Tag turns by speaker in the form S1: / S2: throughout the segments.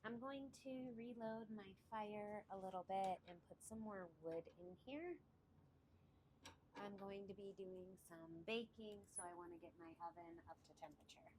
S1: I'm going to reload my fire a little bit and put some more wood in here. I'm going to be doing some baking, so I want to get my oven up to temperature.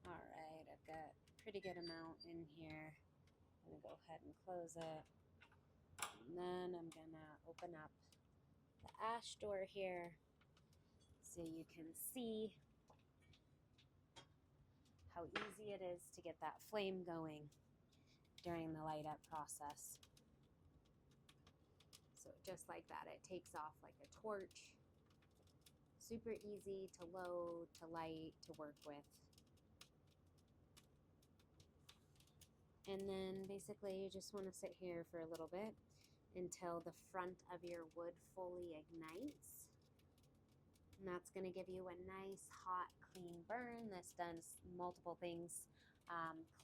S1: All right, I've got a pretty good amount in here. I'm gonna go ahead and close it. And then I'm gonna open up the ash door here so you can see how easy it is to get that flame going during the light up process. So just like that, it takes off like a torch. Super easy to load, to light, to work with. And then basically you just want to sit here for a little bit until the front of your wood fully ignites. And that's going to give you a nice, hot, clean burn. This does multiple things.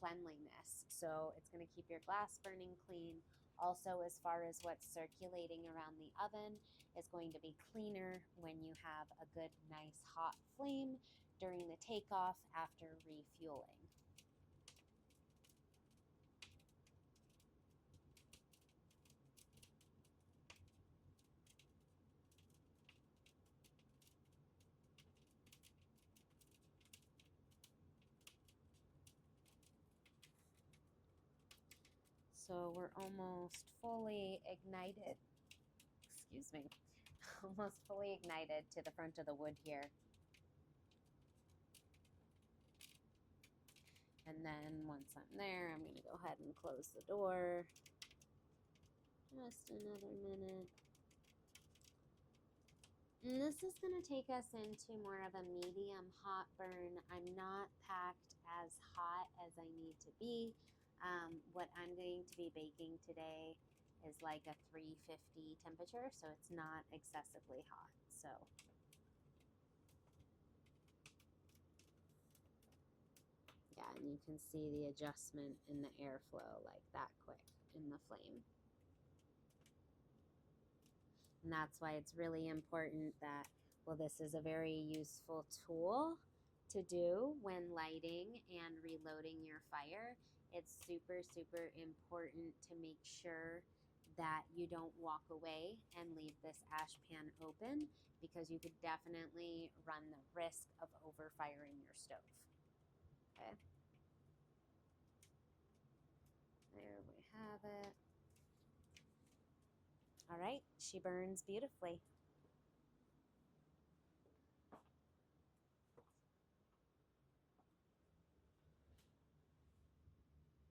S1: Cleanliness. So it's going to keep your glass burning clean. Also, as far as what's circulating around the oven is going to be cleaner when you have a good, nice, hot flame during the takeoff after refueling. So we're almost fully ignited, excuse me, almost fully ignited to the front of the wood here. And then once I'm there, I'm gonna go ahead and close the door. Just another minute. And this is gonna take us into more of a medium hot burn. I'm not packed as hot as I need to be. What I'm going to be baking today is like a 350 temperature, so it's not excessively hot. So yeah, and you can see the adjustment in the airflow like that quick in the flame. And that's why it's really important that, well, this is a very useful tool to do when lighting and reloading your fire. It's super, super important to make sure that you don't walk away and leave this ash pan open, because you could definitely run the risk of overfiring your stove. Okay. There we have it. All right, she burns beautifully.